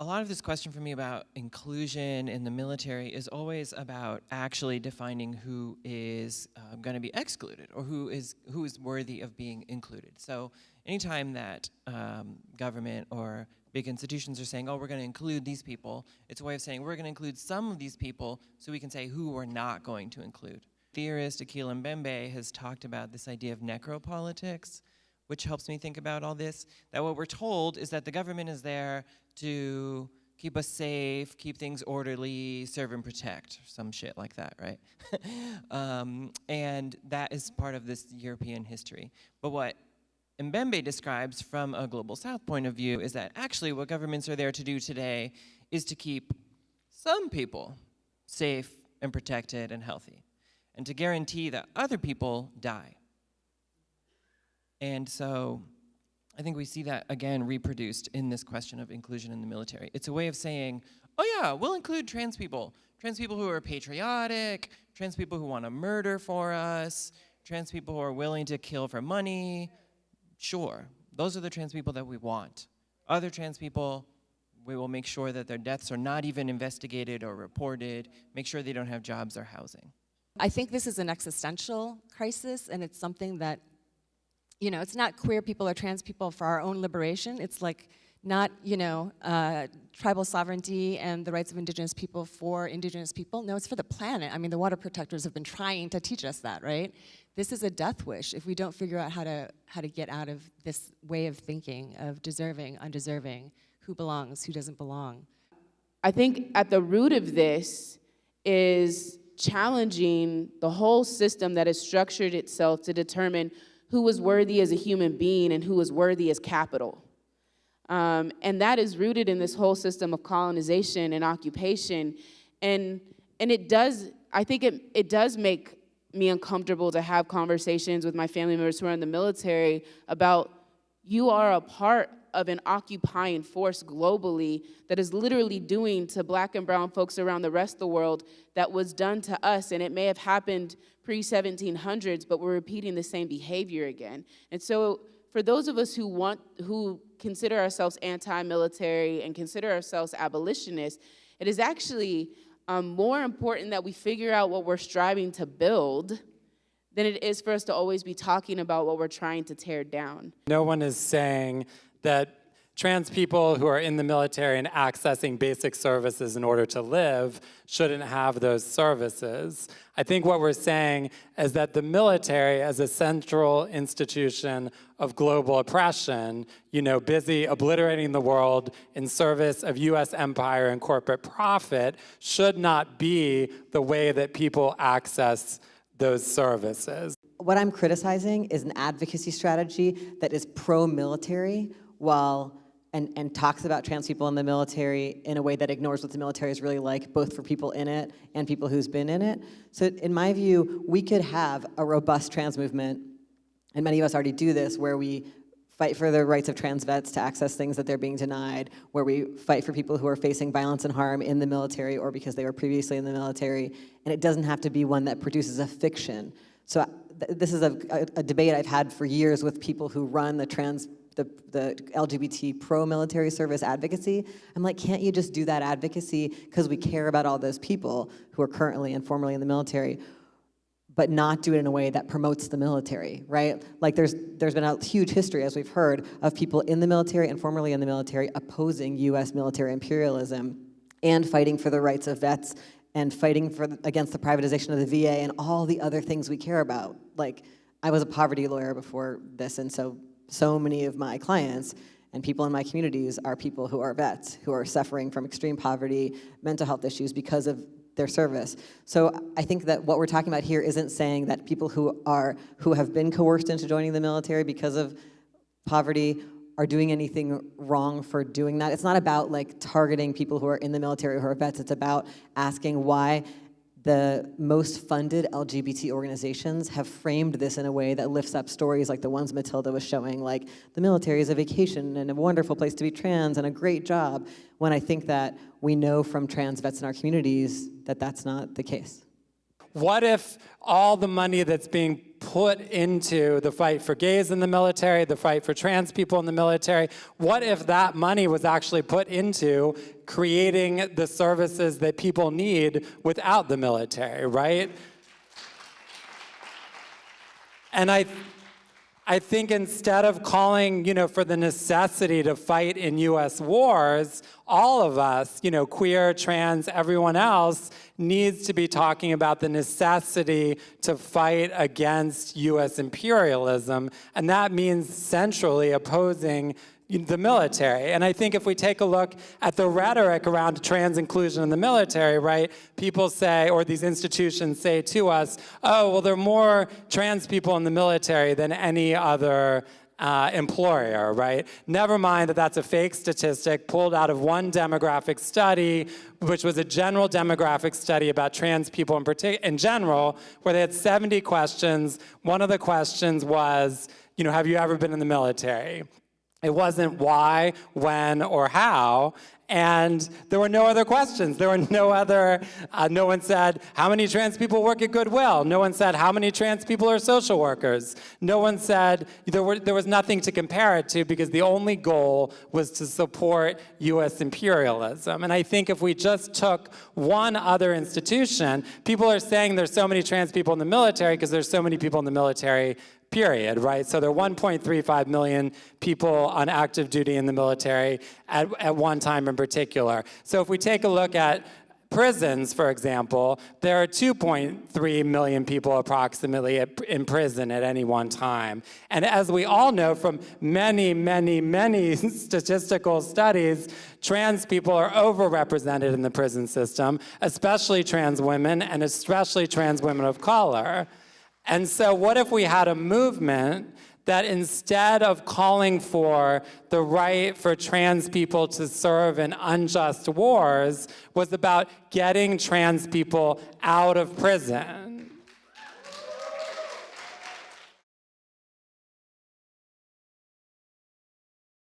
a lot of this question for me about inclusion in the military is always about actually defining who is going to be excluded or who is worthy of being included. So anytime that government or big institutions are saying, oh, we're going to include these people, it's a way of saying we're going to include some of these people so we can say who we're not going to include. Theorist Akil Mbembe has talked about this idea of necropolitics, which helps me think about all this, that what we're told is that the government is there to keep us safe, keep things orderly, serve and protect, some shit like that, right? And that is part of this European history. But what Mbembe describes from a Global South point of view is that actually what governments are there to do today is to keep some people safe and protected and healthy, and to guarantee that other people die. And so I think we see that again reproduced in this question of inclusion in the military. It's a way of saying, oh yeah, we'll include trans people who are patriotic, trans people who want to murder for us, trans people who are willing to kill for money. Sure, those are the trans people that we want. Other trans people, we will make sure that their deaths are not even investigated or reported, make sure they don't have jobs or housing. I think this is an existential crisis, and it's something that, you know, it's not queer people or trans people for our own liberation. It's like not, you know, tribal sovereignty and the rights of indigenous people for indigenous people. No, it's for the planet. I mean, the water protectors have been trying to teach us that, right? This is a death wish if we don't figure out how to get out of this way of thinking of deserving, undeserving, who belongs, who doesn't belong. I think at the root of this is challenging the whole system that has structured itself to determine who is worthy as a human being and who is worthy as capital. And that is rooted in this whole system of colonization and occupation. And it does, I think it does make me uncomfortable to have conversations with my family members who are in the military about you are a part of an occupying force globally that is literally doing to Black and brown folks around the rest of the world that was done to us, and it may have happened pre-1700s, but we're repeating the same behavior again. And so for those of us who consider ourselves anti-military and consider ourselves abolitionists, it is actually more important that we figure out what we're striving to build than it is for us to always be talking about what we're trying to tear down. No one is saying that trans people who are in the military and accessing basic services in order to live shouldn't have those services. I think what we're saying is that the military as a central institution of global oppression, you know, busy obliterating the world in service of US empire and corporate profit, should not be the way that people access those services. What I'm criticizing is an advocacy strategy that is pro-military and talks about trans people in the military in a way that ignores what the military is really like, both for people in it and people who's been in it. So in my view, we could have a robust trans movement, and many of us already do this, where we fight for the rights of trans vets to access things that they're being denied, where we fight for people who are facing violence and harm in the military or because they were previously in the military, and it doesn't have to be one that produces a fiction. So this is a debate I've had for years with people who run the LGBT pro-military service advocacy. I'm like, can't you just do that advocacy because we care about all those people who are currently and formerly in the military, but not do it in a way that promotes the military, right? Like there's been a huge history, as we've heard, of people in the military and formerly in the military opposing US military imperialism and fighting for the rights of vets and fighting against the privatization of the VA and all the other things we care about. Like, I was a poverty lawyer before this, and so many of my clients and people in my communities are people who are vets, who are suffering from extreme poverty, mental health issues because of their service. So I think that what we're talking about here isn't saying that people who have been coerced into joining the military because of poverty are doing anything wrong for doing that. It's not about like targeting people who are in the military who are vets. It's about asking why the most funded LGBT organizations have framed this in a way that lifts up stories like the ones Mattilda was showing, like the military is a vacation and a wonderful place to be trans and a great job, when I think that we know from trans vets in our communities that that's not the case. What if all the money that's being put into the fight for gays in the military, the fight for trans people in the military? What if that money was actually put into creating the services that people need without the military, right? And I think instead of calling, for the necessity to fight in U.S. wars, all of us, queer, trans, everyone else, needs to be talking about the necessity to fight against U.S. imperialism, and that means centrally opposing the military. And I think if we take a look at the rhetoric around trans inclusion in the military, right, people say, or these institutions say to us, oh, well, there are more trans people in the military than any other employer, right? Never mind that that's a fake statistic pulled out of one demographic study, which was a general demographic study about trans people in general, where they had 70 questions. One of the questions was, have you ever been in the military? It wasn't why, when, or how, and there were no other questions. There were no one said, how many trans people work at Goodwill? No one said, how many trans people are social workers? No one said, there was nothing to compare it to because the only goal was to support US imperialism. And I think if we just took one other institution, people are saying there's so many trans people in the military because there's so many people in the military, period, right? So there are 1.35 million people on active duty in the military at one time in particular. So if we take a look at prisons, for example, there are 2.3 million people approximately in prison at any one time. And as we all know from many, many, many statistical studies, trans people are overrepresented in the prison system, especially trans women and especially trans women of color. And so what if we had a movement that instead of calling for the right for trans people to serve in unjust wars was about getting trans people out of prison?